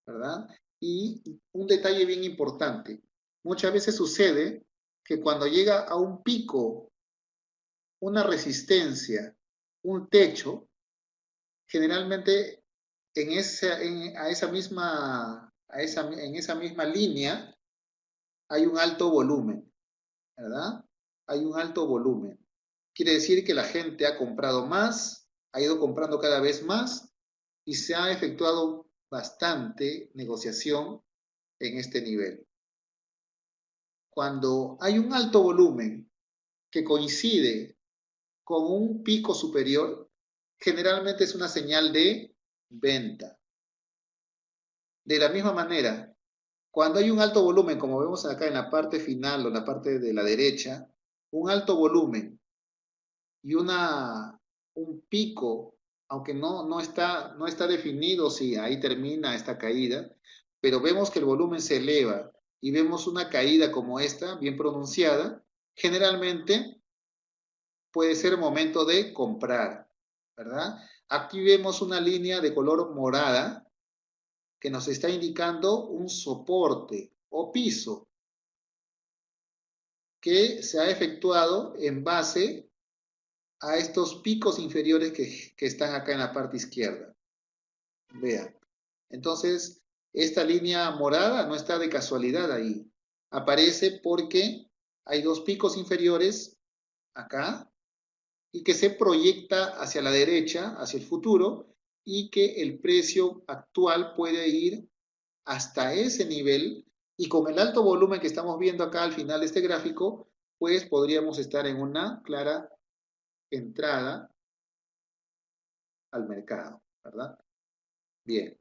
Speaker 1: ¿verdad? Y un detalle bien importante. Muchas veces sucede que cuando llega a un pico, una resistencia, un techo, generalmente en esa misma línea hay un alto volumen, ¿verdad? Hay un alto volumen. Quiere decir que la gente ha comprado más, ha ido comprando cada vez más y se ha efectuado bastante negociación en este nivel. Cuando hay un alto volumen que coincide con un pico superior, generalmente es una señal de venta. De la misma manera, cuando hay un alto volumen, como vemos acá en la parte final o en la parte de la derecha, un alto volumen y un pico, aunque no está definido si ahí termina esta caída, pero vemos que el volumen se eleva y vemos una caída como esta, bien pronunciada, generalmente puede ser momento de comprar, ¿verdad? Aquí vemos una línea de color morada que nos está indicando un soporte o piso que se ha efectuado en base a estos picos inferiores que están acá en la parte izquierda. Vean. Entonces, esta línea morada no está de casualidad ahí. Aparece porque hay dos picos inferiores acá y que se proyecta hacia la derecha, hacia el futuro, y que el precio actual puede ir hasta ese nivel, y con el alto volumen que estamos viendo acá al final de este gráfico, pues podríamos estar en una clara entrada al mercado, ¿verdad? Bien.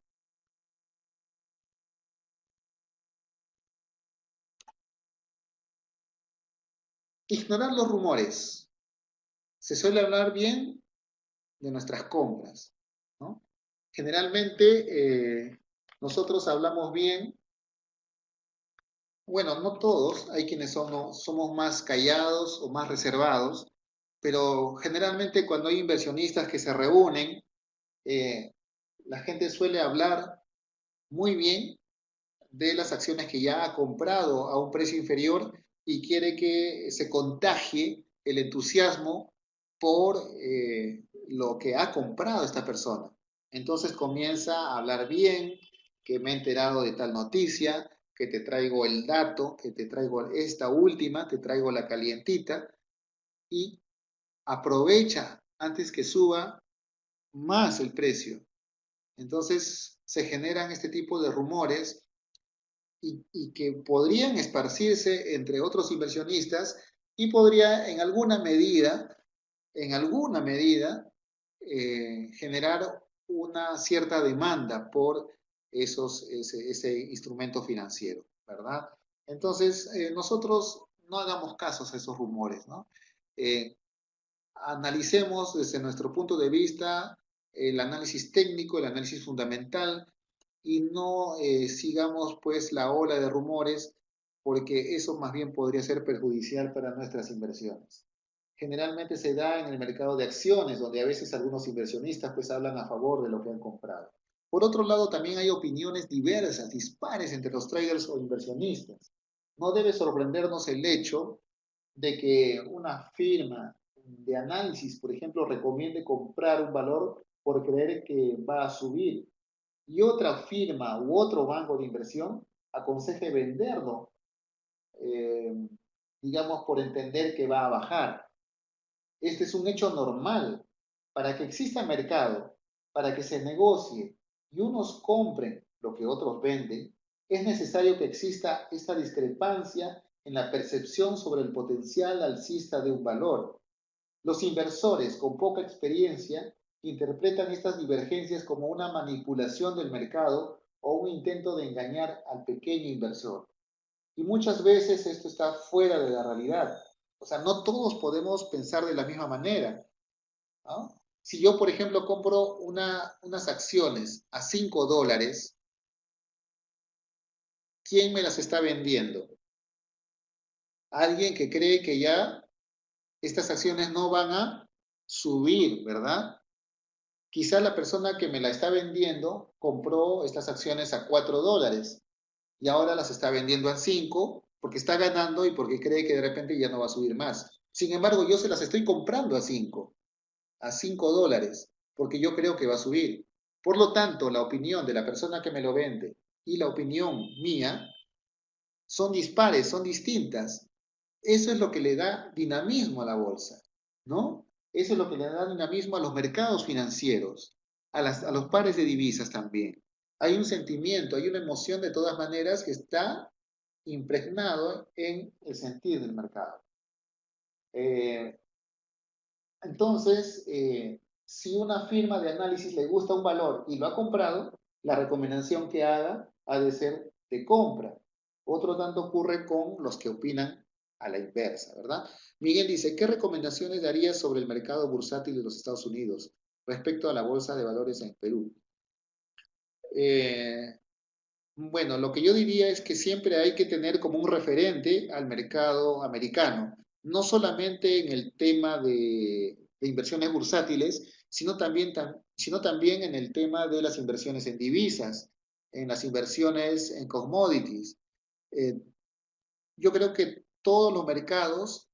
Speaker 1: Ignorar los rumores. Se suele hablar bien de nuestras compras, ¿no? Generalmente nosotros hablamos bien, bueno, no todos, hay quienes somos más callados o más reservados, pero generalmente cuando hay inversionistas que se reúnen, eh, la gente suele hablar muy bien de las acciones que ya ha comprado a un precio inferior y quiere que se contagie el entusiasmo por lo que ha comprado esta persona. Entonces comienza a hablar bien, que me he enterado de tal noticia, que te traigo el dato, que te traigo esta última, te traigo la calientita, y aprovecha antes que suba más el precio. Entonces se generan este tipo de rumores y que podrían esparcirse entre otros inversionistas y podría en alguna medida, generar una cierta demanda por ese instrumento financiero, ¿verdad? Entonces, nosotros no hagamos casos a esos rumores, ¿no? Eh, Analicemos desde nuestro punto de vista el análisis técnico, el análisis fundamental, y no sigamos pues la ola de rumores, porque eso más bien podría ser perjudicial para nuestras inversiones. Generalmente se da en el mercado de acciones, donde a veces algunos inversionistas pues hablan a favor de lo que han comprado. Por otro lado, también hay opiniones diversas, dispares entre los traders o inversionistas. No debe sorprendernos el hecho de que una firma de análisis, por ejemplo, recomiende comprar un valor por creer que va a subir, y otra firma u otro banco de inversión aconseje venderlo, eh, digamos, por entender que va a bajar. Este es un hecho normal. Para que exista mercado, para que se negocie y unos compren lo que otros venden, es necesario que exista esta discrepancia en la percepción sobre el potencial alcista de un valor. Los inversores con poca experiencia interpretan estas divergencias como una manipulación del mercado o un intento de engañar al pequeño inversor. Y muchas veces esto está fuera de la realidad. O sea, no todos podemos pensar de la misma manera, ¿no? Si yo, por ejemplo, compro unas acciones a $5, ¿quién me las está vendiendo? Alguien que cree que ya estas acciones no van a subir, ¿verdad? Quizá la persona que me la está vendiendo compró estas acciones a $4 y ahora las está vendiendo a 5 porque está ganando y porque cree que de repente ya no va a subir más. Sin embargo, yo se las estoy comprando a 5 dólares, porque yo creo que va a subir. Por lo tanto, la opinión de la persona que me lo vende y la opinión mía son dispares, son distintas. Eso es lo que le da dinamismo a la bolsa, ¿no? Eso es lo que le da dinamismo a los mercados financieros, a los pares de divisas también. Hay un sentimiento, hay una emoción de todas maneras que está impregnado en el sentir del mercado. Eh, entonces, si una firma de análisis le gusta un valor y lo ha comprado, la recomendación que haga ha de ser de compra. Otro tanto ocurre con los que opinan a la inversa, ¿verdad? Miguel dice, ¿qué recomendaciones darías sobre el mercado bursátil de los Estados Unidos respecto a la bolsa de valores en Perú? Eh, bueno, lo que yo diría es que siempre hay que tener como un referente al mercado americano. no solamente en el tema de inversiones bursátiles, sino también en el tema de las inversiones en divisas, en las inversiones en commodities. Eh, yo creo que todos los mercados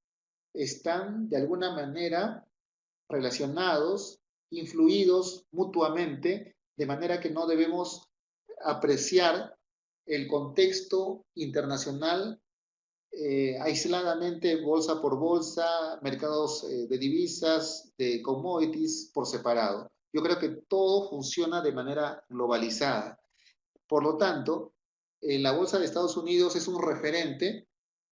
Speaker 1: están de alguna manera relacionados, influidos mutuamente, de manera que no debemos apreciar el contexto internacional aisladamente, bolsa por bolsa, mercados de divisas, de commodities por separado. Yo creo que todo funciona de manera globalizada. Por lo tanto, la bolsa de Estados Unidos es un referente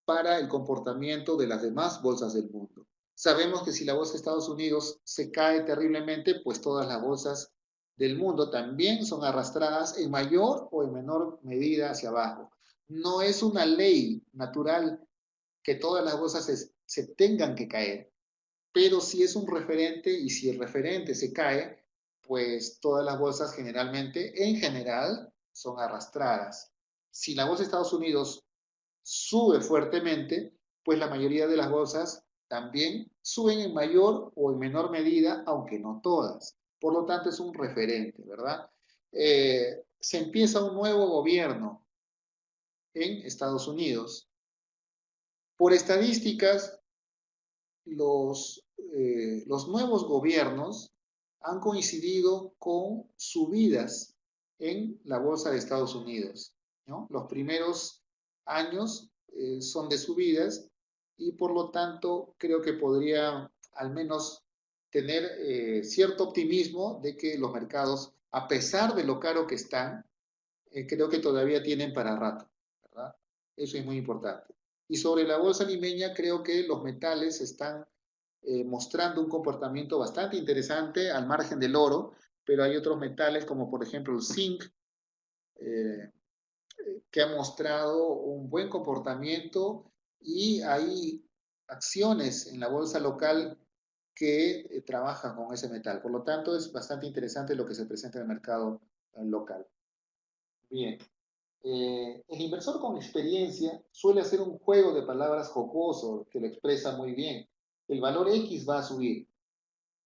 Speaker 1: para el comportamiento de las demás bolsas del mundo. Sabemos que si la bolsa de Estados Unidos se cae terriblemente, pues todas las bolsas del mundo también son arrastradas en mayor o en menor medida hacia abajo. No es una ley natural que todas las bolsas se tengan que caer, pero si es un referente y si el referente se cae, pues todas las bolsas generalmente, en general, son arrastradas. Si la bolsa de Estados Unidos sube fuertemente, pues la mayoría de las bolsas también suben en mayor o en menor medida, aunque no todas. Por lo tanto, es un referente, ¿verdad? Se empieza un nuevo gobierno en Estados Unidos. Por estadísticas, los nuevos gobiernos han coincidido con subidas en la bolsa de Estados Unidos, ¿no? Los primeros años son de subidas y por lo tanto creo que podría al menos tener cierto optimismo de que los mercados, a pesar de lo caro que están, creo que todavía tienen para rato, ¿verdad? Eso es muy importante. Y sobre la bolsa limeña, creo que los metales están mostrando un comportamiento bastante interesante al margen del oro, pero hay otros metales como por ejemplo el zinc, eh, que ha mostrado un buen comportamiento y hay acciones en la bolsa local que trabajan con ese metal. Por lo tanto, es bastante interesante lo que se presenta en el mercado local. Bien. El inversor con experiencia suele hacer un juego de palabras jocoso que lo expresa muy bien. El valor X va a subir.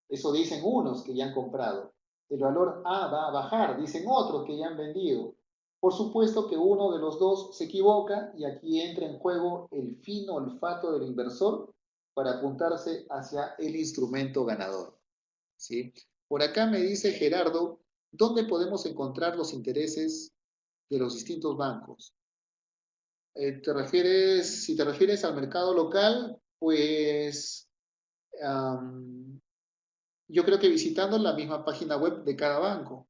Speaker 1: Eso dicen unos que ya han comprado. El valor A va a bajar, dicen otros que ya han vendido. Por supuesto que uno de los dos se equivoca y aquí entra en juego el fino olfato del inversor para apuntarse hacia el instrumento ganador. ¿Sí? Por acá me dice Gerardo, ¿dónde podemos encontrar los intereses de los distintos bancos? Si te refieres al mercado local, pues yo creo que visitando la misma página web de cada banco.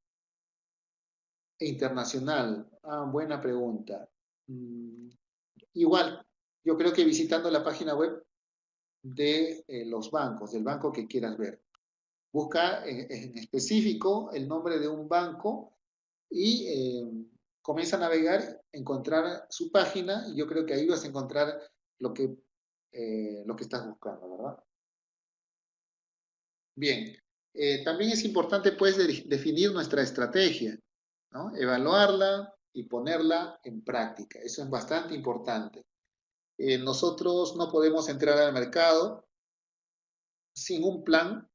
Speaker 1: E internacional. Buena pregunta. Mm, igual, yo creo que visitando la página web de los bancos, del banco que quieras ver. Busca en específico el nombre de un banco y comienza a navegar, encontrar su página y yo creo que ahí vas a encontrar lo que estás buscando, ¿verdad? Bien, también es importante pues definir nuestra estrategia, ¿no? Evaluarla y ponerla en práctica. Eso es bastante importante. Nosotros no podemos entrar al mercado sin un plan,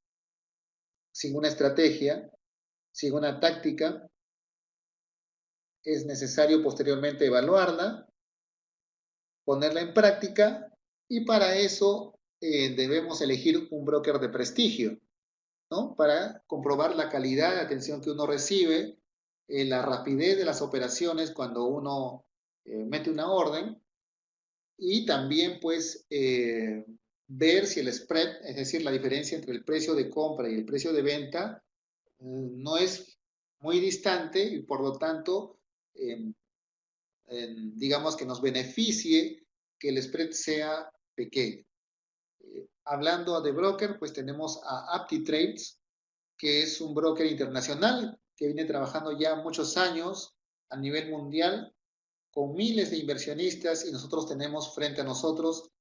Speaker 1: sin una estrategia, sin una táctica. Es necesario posteriormente evaluarla, ponerla en práctica y para eso debemos elegir un broker de prestigio, ¿no? Para comprobar la calidad de atención que uno recibe, la rapidez de las operaciones cuando uno mete una orden y también pues ver si el spread, es decir, la diferencia entre el precio de compra y el precio de venta, no es muy distante y por lo tanto, digamos que nos beneficie que el spread sea pequeño. Hablando de broker, pues tenemos a AptiTrades, que es un broker internacional que viene trabajando ya muchos años a nivel mundial con miles de inversionistas y nosotros tenemos frente a nosotros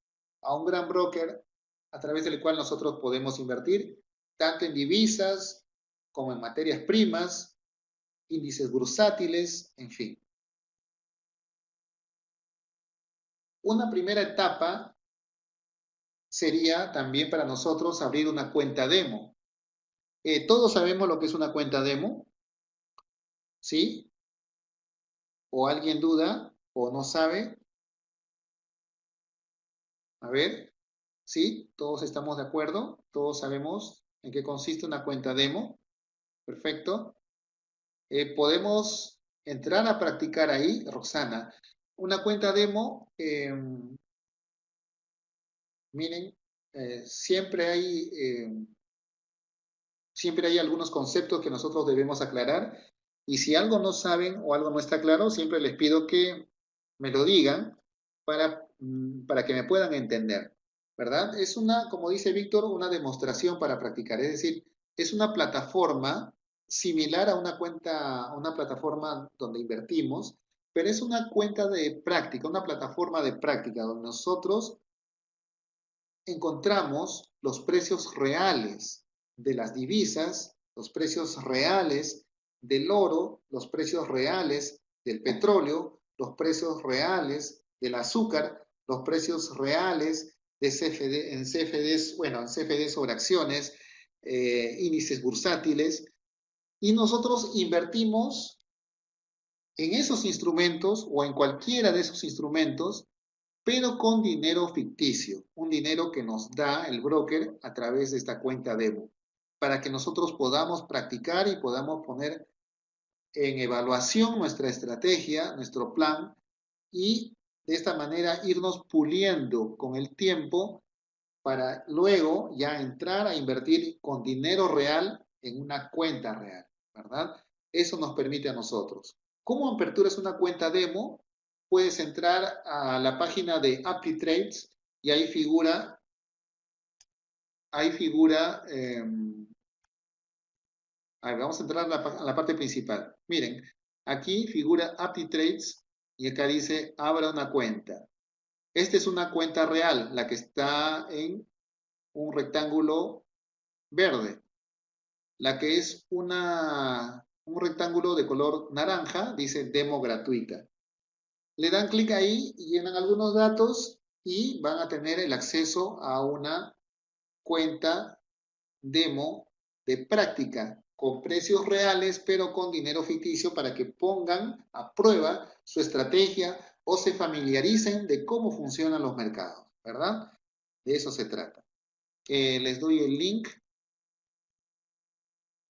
Speaker 1: a un gran broker a través del cual nosotros podemos invertir tanto en divisas como en materias primas, índices bursátiles, en fin. Una primera etapa sería también para nosotros abrir una cuenta demo. ¿Todos sabemos lo que es una cuenta demo? ¿Sí? ¿O alguien duda o no sabe? A ver, ¿sí? ¿Todos estamos de acuerdo? ¿Todos sabemos en qué consiste una cuenta demo? Perfecto. Podemos entrar a practicar ahí, Roxana. Una cuenta demo, miren, siempre hay algunos conceptos que nosotros debemos aclarar y si algo no saben o algo no está claro, siempre les pido que me lo digan para que me puedan entender, ¿verdad? Es una, como dice Víctor, una demostración para practicar, es decir, es una plataforma similar a una cuenta, a una plataforma donde invertimos, pero es una cuenta de práctica, una plataforma de práctica donde nosotros encontramos los precios reales de las divisas, los precios reales del oro, los precios reales del petróleo, los precios reales del azúcar, los precios reales de CFD, en CFDs, bueno, en CFDs sobre acciones, índices bursátiles, y nosotros invertimos en esos instrumentos o en cualquiera de esos instrumentos pero con dinero ficticio, un dinero que nos da el broker a través de esta cuenta demo, para que nosotros podamos practicar y podamos poner en evaluación nuestra estrategia, nuestro plan, y de esta manera irnos puliendo con el tiempo para luego ya entrar a invertir con dinero real en una cuenta real, ¿verdad? Eso nos permite a nosotros. ¿Cómo aperturas una cuenta demo? Puedes entrar a la página de AptiTrades y ahí figura, a ver, vamos a entrar a la parte principal. Miren, aquí figura AptiTrades y acá dice abra una cuenta. Esta es una cuenta real, la que está en un rectángulo verde. La que es un rectángulo de color naranja dice demo gratuita. Le dan clic ahí, llenan algunos datos y van a tener el acceso a una cuenta demo de práctica con precios reales pero con dinero ficticio para que pongan a prueba su estrategia o se familiaricen de cómo funcionan los mercados, ¿verdad? De eso se trata. Les doy el link,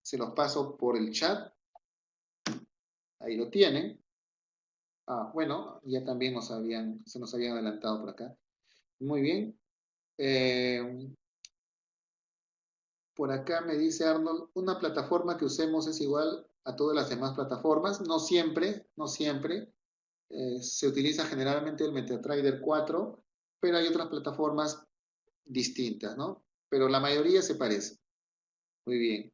Speaker 1: se los paso por el chat, ahí lo tienen. Bueno, ya también se nos habían adelantado por acá. Muy bien. Eh, por acá me dice Arnold, una plataforma que usemos es igual a todas las demás plataformas. No siempre, no siempre. Se utiliza generalmente el MetaTrader 4, pero hay otras plataformas distintas, ¿no? Pero la mayoría se parece. Muy bien.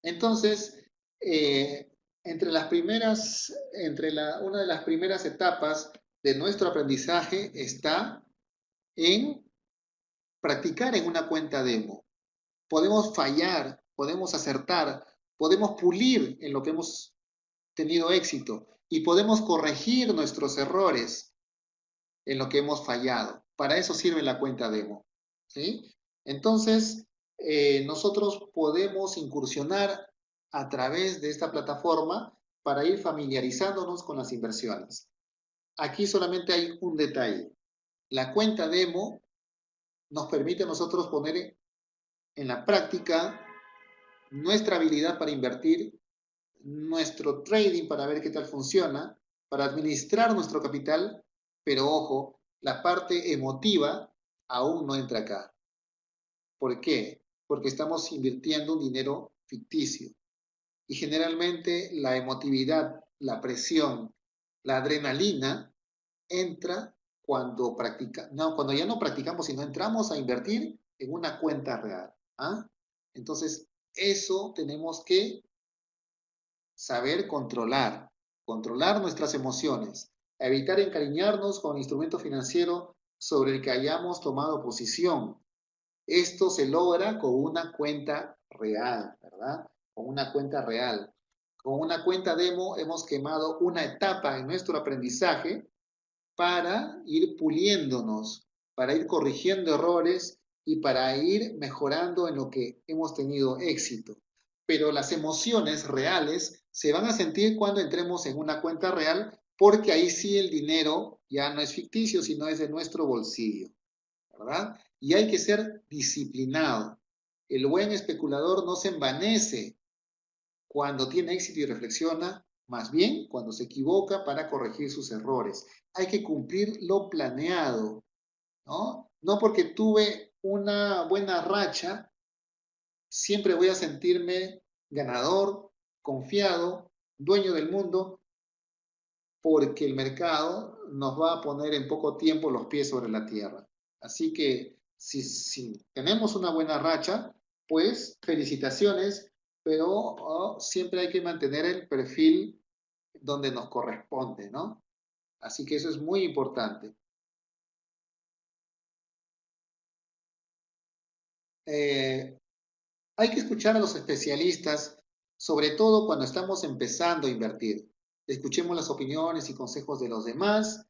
Speaker 1: Entonces, una de las primeras etapas de nuestro aprendizaje está en practicar en una cuenta demo. Podemos fallar, podemos acertar, podemos pulir en lo que hemos tenido éxito y podemos corregir nuestros errores en lo que hemos fallado. Para eso sirve la cuenta demo. ¿Sí? Entonces, nosotros podemos incursionar a través de esta plataforma para ir familiarizándonos con las inversiones. Aquí solamente hay un detalle. La cuenta demo nos permite a nosotros poner en la práctica nuestra habilidad para invertir, nuestro trading para ver qué tal funciona, para administrar nuestro capital, pero ojo, la parte emotiva aún no entra acá. ¿Por qué? Porque estamos invirtiendo un dinero ficticio. Y generalmente la emotividad, la presión, la adrenalina entra cuando ya no practicamos, sino entramos a invertir en una cuenta real. ¿Ah? Entonces, eso tenemos que saber controlar nuestras emociones, evitar encariñarnos con el instrumento financiero sobre el que hayamos tomado posición. Esto se logra con una cuenta real, ¿verdad? Con una cuenta real. Con una cuenta demo hemos quemado una etapa en nuestro aprendizaje para ir puliéndonos, para ir corrigiendo errores y para ir mejorando en lo que hemos tenido éxito. Pero las emociones reales se van a sentir cuando entremos en una cuenta real, porque ahí sí el dinero ya no es ficticio, sino es de nuestro bolsillo, ¿verdad? Y hay que ser disciplinado. El buen especulador no se envanece cuando tiene éxito y reflexiona, más bien cuando se equivoca para corregir sus errores. Hay que cumplir lo planeado, ¿no? No porque tuve una buena racha, siempre voy a sentirme ganador, confiado, dueño del mundo, porque el mercado nos va a poner en poco tiempo los pies sobre la tierra. Así que si tenemos una buena racha, pues felicitaciones, pero siempre hay que mantener el perfil donde nos corresponde, ¿no? Así que eso es muy importante. Eh, Hay que escuchar a los especialistas, sobre todo cuando estamos empezando a invertir. Escuchemos las opiniones y consejos de los demás,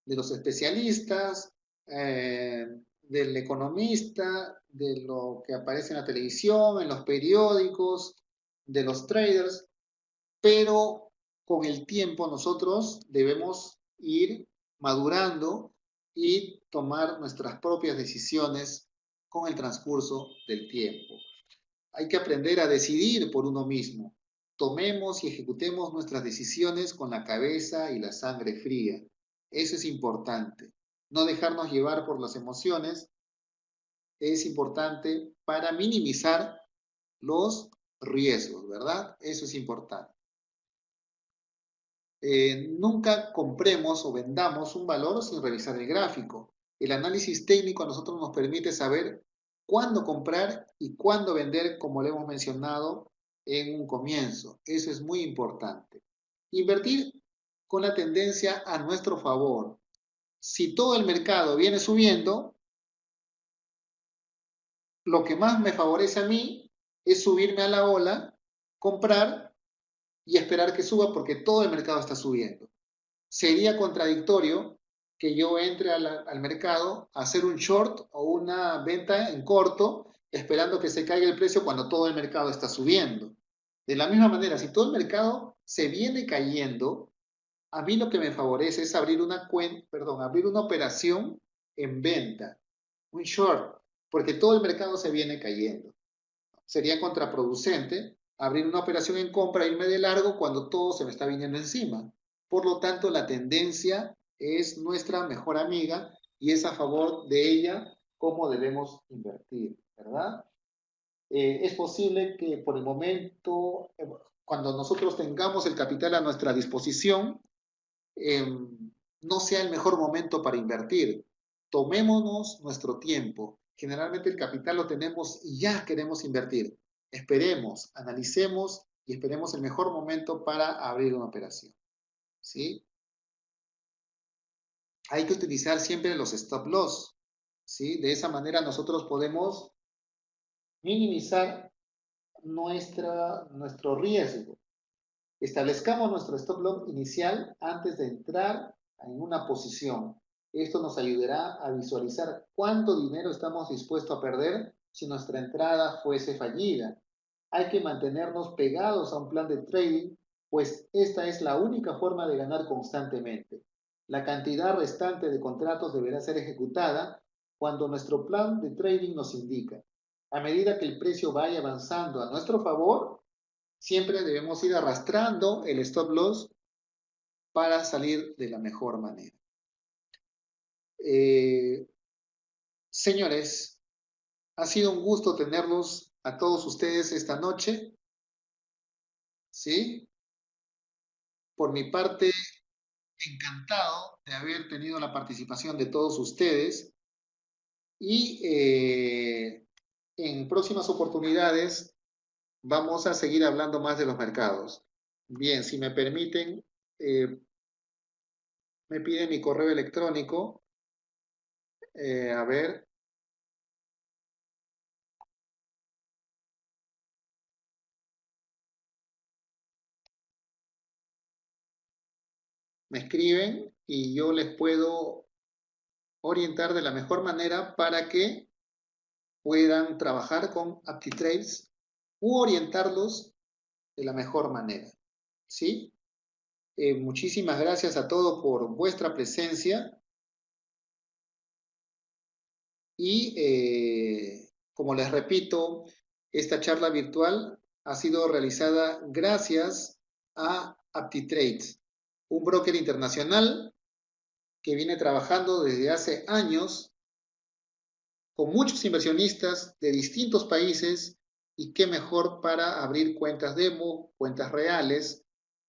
Speaker 1: de los especialistas, del economista, de lo que aparece en la televisión, en los periódicos, de los traders, pero con el tiempo nosotros debemos ir madurando y tomar nuestras propias decisiones con el transcurso del tiempo. Hay que aprender a decidir por uno mismo. Tomemos y ejecutemos nuestras decisiones con la cabeza y la sangre fría. Eso es importante. No dejarnos llevar por las emociones es importante para minimizar los riesgos, ¿verdad? Eso es importante. Nunca compremos o vendamos un valor sin revisar el gráfico. El análisis técnico a nosotros nos permite saber cuándo comprar y cuándo vender, como le hemos mencionado en un comienzo. Eso es muy importante. Invertir con la tendencia a nuestro favor. Si todo el mercado viene subiendo, lo que más me favorece a mí es subirme a la ola, comprar y esperar que suba porque todo el mercado está subiendo. Sería contradictorio que yo entre al mercado a hacer un short o una venta en corto esperando que se caiga el precio cuando todo el mercado está subiendo. De la misma manera, si todo el mercado se viene cayendo, a mí lo que me favorece es abrir una cuenta, perdón, abrir una operación en venta, un short, porque todo el mercado se viene cayendo. Sería contraproducente abrir una operación en compra e irme de largo cuando todo se me está viniendo encima. Por lo tanto, la tendencia es nuestra mejor amiga y es a favor de ella cómo debemos invertir, ¿verdad? Es posible que por el momento, cuando nosotros tengamos el capital a nuestra disposición, eh, no sea el mejor momento para invertir. Tomémonos nuestro tiempo. Generalmente el capital lo tenemos y ya queremos invertir. Esperemos, analicemos y esperemos el mejor momento para abrir una operación. ¿Sí? Hay que utilizar siempre los stop loss. ¿Sí? De esa manera nosotros podemos minimizar nuestro riesgo. Establezcamos nuestro stop loss inicial antes de entrar en una posición. Esto nos ayudará a visualizar cuánto dinero estamos dispuestos a perder si nuestra entrada fuese fallida. Hay que mantenernos pegados a un plan de trading, pues esta es la única forma de ganar constantemente. La cantidad restante de contratos deberá ser ejecutada cuando nuestro plan de trading nos indica. A medida que el precio vaya avanzando a nuestro favor, siempre debemos ir arrastrando el stop loss para salir de la mejor manera. Eh, Señores, ha sido un gusto tenerlos a todos ustedes esta noche, ¿sí? Por mi parte, encantado de haber tenido la participación de todos ustedes y en próximas oportunidades vamos a seguir hablando más de los mercados. Bien, si me permiten, me piden mi correo electrónico. A ver, me escriben y yo les puedo orientar de la mejor manera para que puedan trabajar con AptiTrades u orientarlos de la mejor manera, ¿sí? Muchísimas gracias a todos por vuestra presencia y como les repito, esta charla virtual ha sido realizada gracias a AptiTrades, un broker internacional que viene trabajando desde hace años con muchos inversionistas de distintos países y qué mejor para abrir cuentas demo, cuentas reales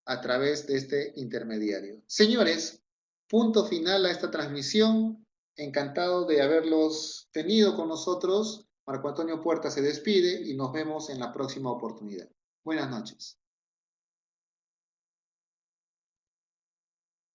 Speaker 1: a través de este intermediario. Señores, punto final a esta transmisión. Encantado de haberlos tenido con nosotros. Marco Antonio Puerta se despide y nos vemos en la próxima oportunidad. Buenas noches.